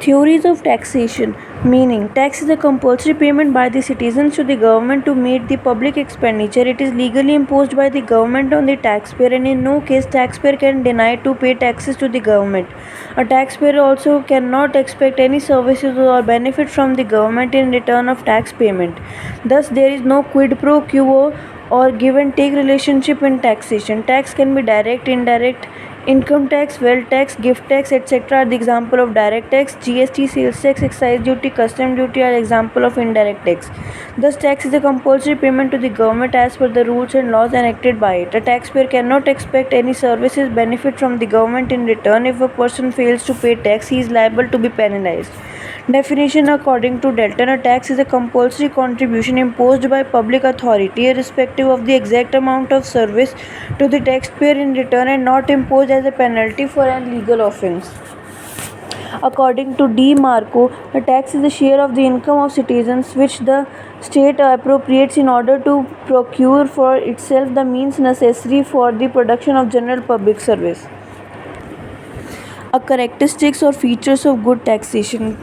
Theories of taxation. Meaning, tax is a compulsory payment by the citizens to the government to meet the public expenditure. It is legally imposed by the government on the taxpayer, and in no case taxpayer can deny to pay taxes to the government. A taxpayer also cannot expect any services or benefit from the government in return of tax payment. Thus, there is no quid pro quo or give and take relationship in taxation. Tax can be direct, indirect. Income tax, wealth tax, gift tax, etc. are the example of direct tax. GST, sales tax, excise duty, custom duty are example of indirect tax. Thus, tax is a compulsory payment to the government as per the rules and laws enacted by it. A taxpayer cannot expect any services benefit from the government in return. If a person fails to pay tax, he is liable to be penalized. Definition. According to Dalton, a tax is a compulsory contribution imposed by public authority irrespective of the exact amount of service to the taxpayer in return and not imposed as a penalty for an legal offence. According to D. Marco, a tax is a share of the income of citizens which the state appropriates in order to procure for itself the means necessary for the production of general public service. A characteristics or features of good taxation.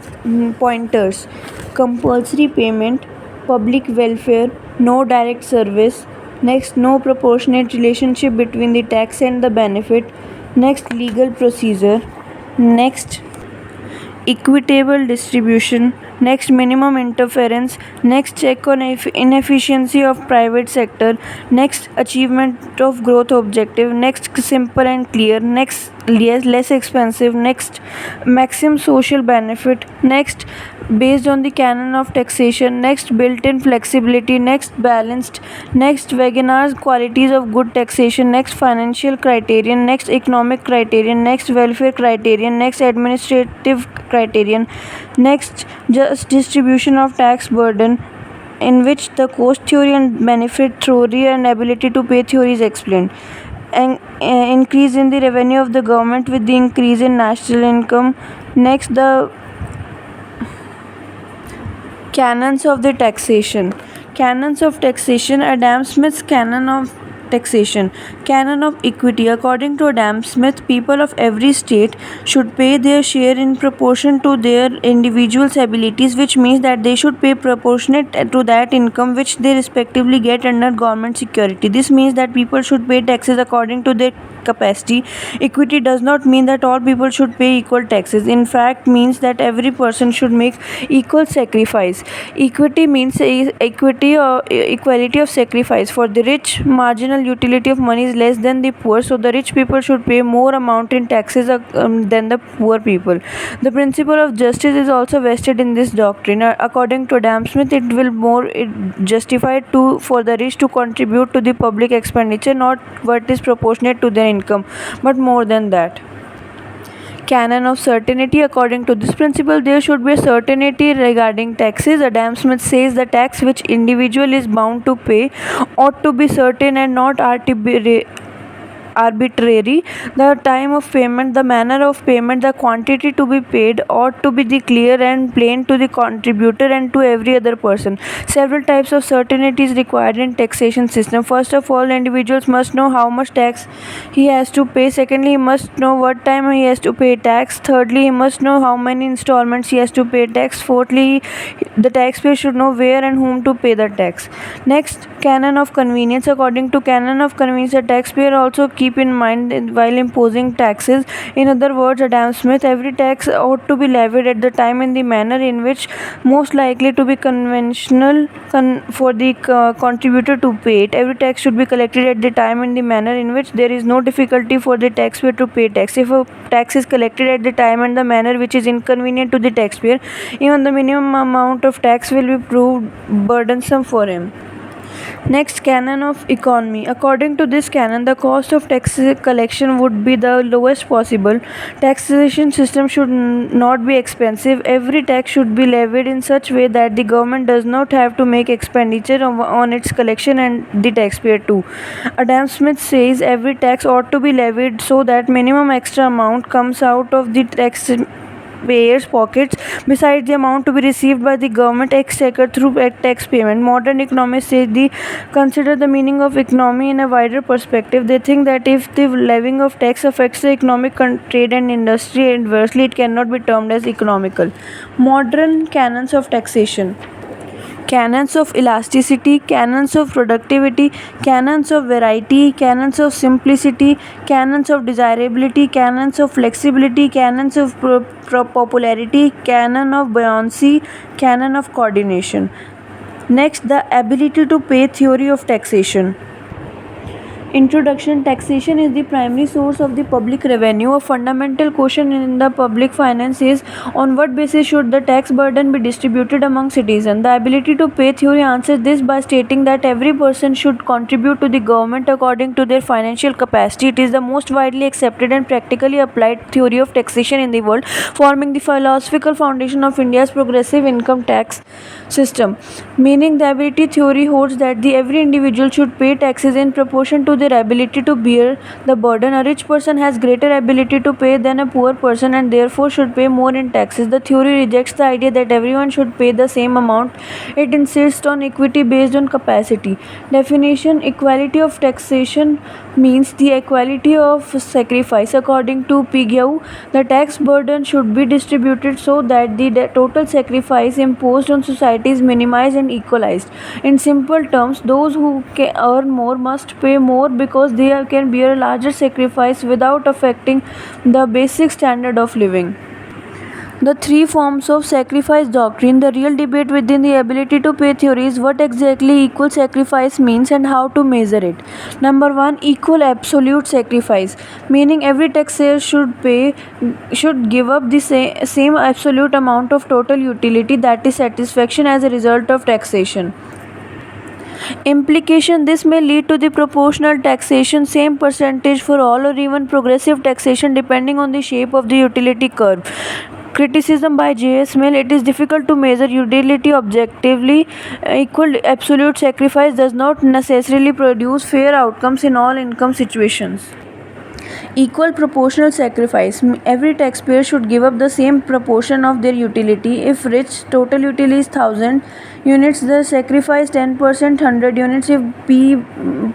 Pointers: compulsory payment, public welfare, no direct service. Next, no proportionate relationship between the tax and the benefit. Next, legal procedure. Next, equitable distribution. Next, minimum interference. Next, check on inefficiency of private sector. Next, achievement of growth objective. Next, simple and clear. Next, less expensive. Next, maximum social benefit. Next, based on the canon of taxation. Next, built-in flexibility. Next, balanced. Next, Wegener's qualities of good taxation. Next, financial criterion. Next, economic criterion. Next, welfare criterion. Next, administrative criterion. Next, just distribution of tax burden, in which the cost theory and benefit theory and ability to pay theory is explained. And increase in the revenue of the government with the increase in national income. Next, the canons of the taxation. Canons of taxation. Adam Smith's canon of taxation. Canon of equity. According to Adam Smith, people of every state should pay their share in proportion to their individual's abilities, which means that they should pay proportionate to that income which they respectively get under government security. This means that people should pay taxes according to their capacity. Equity does not mean that all people should pay equal taxes. In fact, means that every person should make equal sacrifice. Equity means equity or equality of sacrifice. For the rich, marginal utility of money is less than the poor, so the rich people should pay more amount in taxes than the poor people. The principle of justice is also vested in this doctrine. According to Adam Smith, it will more justified for the rich to contribute to the public expenditure, not what is proportionate to their income, but more than that. Canon of certainty. According to this principle, there should be a certainty regarding taxes. Adam Smith says the tax which individual is bound to pay ought to be certain and not arbitrary. The time of payment, the manner of payment, the quantity to be paid ought to be clear and plain to the contributor and to every other person. Several types of certainty is required in taxation system. First of all, individuals must know how much tax he has to pay. Secondly, he must know what time he has to pay tax. Thirdly, he must know how many installments he has to pay tax. Fourthly, the taxpayer should know where and whom to pay the tax. Next, canon of convenience. According to canon of convenience, the taxpayer also keep in mind while imposing taxes. In other words, Adam Smith, every tax ought to be levied at the time in the manner in which most likely to be conventional for the contributor to pay it. Every tax should be collected at the time in the manner in which there is no difficulty for the taxpayer to pay tax. If a tax is collected at the time and the manner which is inconvenient to the taxpayer, even the minimum amount of tax will be proved burdensome for him. Next, canon of economy. According to this canon, the cost of tax collection would be the lowest possible. Taxation system should not be expensive. Every tax should be levied in such way that the government does not have to make expenditure on its collection and the taxpayer too. Adam Smith says every tax ought to be levied so that minimum extra amount comes out of the tax taxpayers' pockets besides the amount to be received by the government exchequer through tax payment. Modern economists say they consider the meaning of economy in a wider perspective. They think that if the levying of tax affects the economic trade and industry adversely, it cannot be termed as economical. Modern canons of taxation. Canons of elasticity, canons of productivity, canons of variety, canons of simplicity, canons of desirability, canons of flexibility, canons of popularity, canon of buoyancy, canon of coordination. Next, the ability to pay theory of taxation. Introduction. Taxation is the primary source of the public revenue. A fundamental question in the public finance is on what basis should the tax burden be distributed among citizens. The ability to pay theory answers this by stating that every person should contribute to the government according to their financial capacity. It is the most widely accepted and practically applied theory of taxation in the world, forming the philosophical foundation of India's progressive income tax system. Meaning, the ability theory holds that every individual should pay taxes in proportion to their ability to bear the burden. A rich person has greater ability to pay than a poor person and therefore should pay more in taxes. The theory rejects the idea that everyone should pay the same amount. It insists on equity based on capacity. Definition. Equality of taxation means the equality of sacrifice. According to Pigou, the tax burden should be distributed so that the total sacrifice imposed on society is minimized and equalized. In simple terms, those who earn more must pay more because they can bear a larger sacrifice without affecting the basic standard of living. The three forms of sacrifice doctrine. The real debate within the ability to pay theory is what exactly equal sacrifice means and how to measure it. Number 1, equal absolute sacrifice, meaning every taxpayer should give up the same absolute amount of total utility, that is satisfaction, as a result of taxation. Implication. This may lead to the proportional taxation, same percentage for all, or even progressive taxation depending on the shape of the utility curve. Criticism by J.S. Mill. It is difficult to measure utility objectively. Equal absolute sacrifice does not necessarily produce fair outcomes in all income situations. Equal proportional sacrifice. Every taxpayer should give up the same proportion of their utility. If rich, total utility is 1000 units, the sacrifice 10%, 100 units. If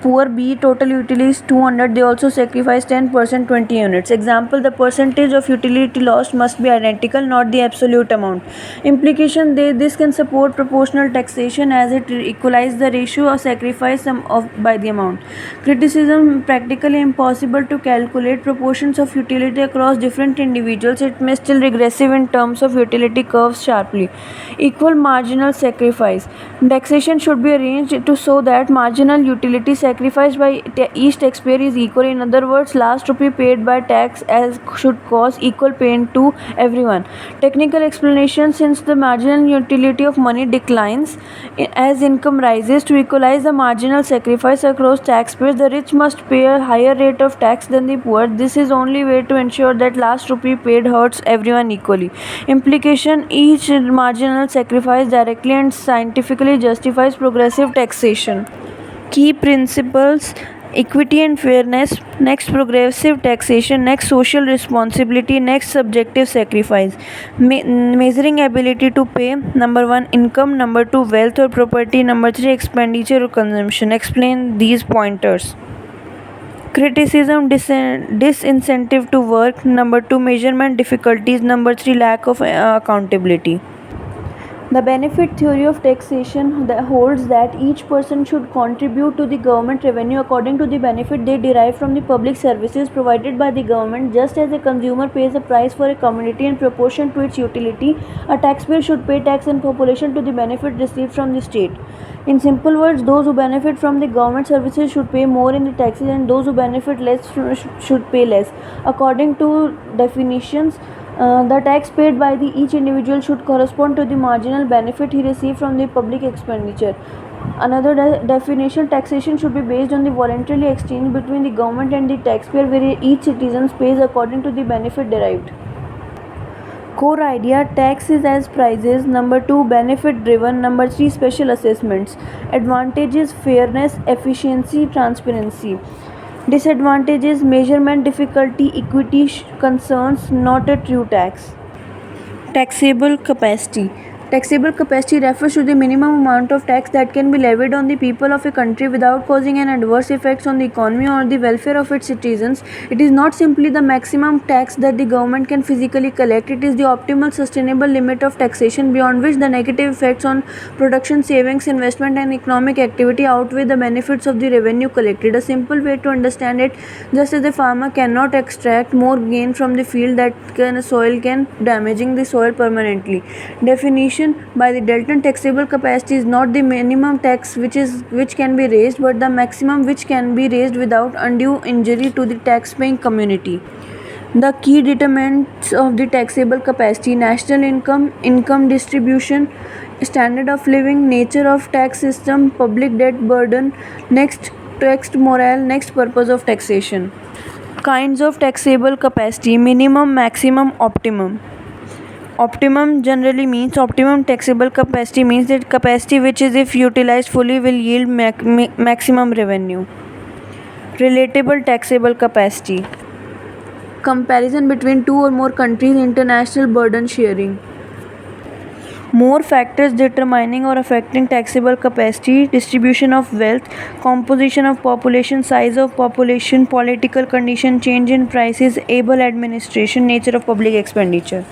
poor B, total utility is 200, they also sacrifice 10%, 20 units. Example, the percentage of utility lost must be identical, not the absolute amount. Implication. This can support proportional taxation as it equalizes the ratio of sacrifice by the amount. Criticism. Practically impossible to calculate proportions of utility across different individuals. It may still regressive in terms of utility curves sharply. Equal marginal sacrifice. Taxation should be arranged so that marginal utility sacrificed by each taxpayer is equal. In other words, last rupee paid by tax should cause equal pain to everyone. Technical explanation. Since the marginal utility of money declines as income rises, to equalize the marginal sacrifice across taxpayers, the rich must pay a higher rate of tax than the poor. This is only way to ensure that last rupee paid hurts everyone equally. Implication. Each marginal sacrifice directly and scientifically justifies progressive taxation. Key principles. Equity and fairness. Next, progressive taxation. Next, social responsibility. Next, subjective sacrifice. Measuring ability to pay. Number 1, income. Number 2, wealth or property. Number 3, expenditure or consumption. Explain these pointers. Criticism. Disincentive to work. Number 2, measurement difficulties. Number 3, lack of accountability. The benefit theory of taxation holds that each person should contribute to the government revenue according to the benefit they derive from the public services provided by the government. Just as a consumer pays a price for a commodity in proportion to its utility, a taxpayer should pay tax in proportion to the benefit received from the state. In simple words, those who benefit from the government services should pay more in the taxes and those who benefit less should pay less. According to definitions, the tax paid by each individual should correspond to the marginal benefit he received from the public expenditure. Another definition, taxation should be based on the voluntary exchange between the government and the taxpayer, where each citizen pays according to the benefit derived. Core idea, tax is as prices. Number 2, benefit driven. Number 3, special assessments. Advantages, fairness, efficiency, transparency. Disadvantages, measurement difficulty, equity concerns, not a true tax. Taxable capacity. Taxable capacity refers to the minimum amount of tax that can be levied on the people of a country without causing an adverse effects on the economy or the welfare of its citizens. It is not simply the maximum tax that the government can physically collect. It is the optimal sustainable limit of taxation beyond which the negative effects on production, savings, investment and economic activity outweigh the benefits of the revenue collected. A simple way to understand it: just as the farmer cannot extract more gain from the field that soil can damaging the soil permanently. Definition: by the Dalton, taxable capacity is not the minimum tax which can be raised, but the maximum which can be raised without undue injury to the tax-paying community. The key determinants of the taxable capacity: national income, income distribution, standard of living, nature of tax system, public debt burden, next taxed morale, next purpose of taxation. Kinds of taxable capacity: minimum, maximum, optimum. Optimum generally means optimum taxable capacity means that capacity which is if utilized fully will yield maximum revenue. Relatable taxable capacity: comparison between two or more countries, international burden sharing. More factors determining or affecting taxable capacity: distribution of wealth, composition of population, size of population, political condition, change in prices, able administration, nature of public expenditure.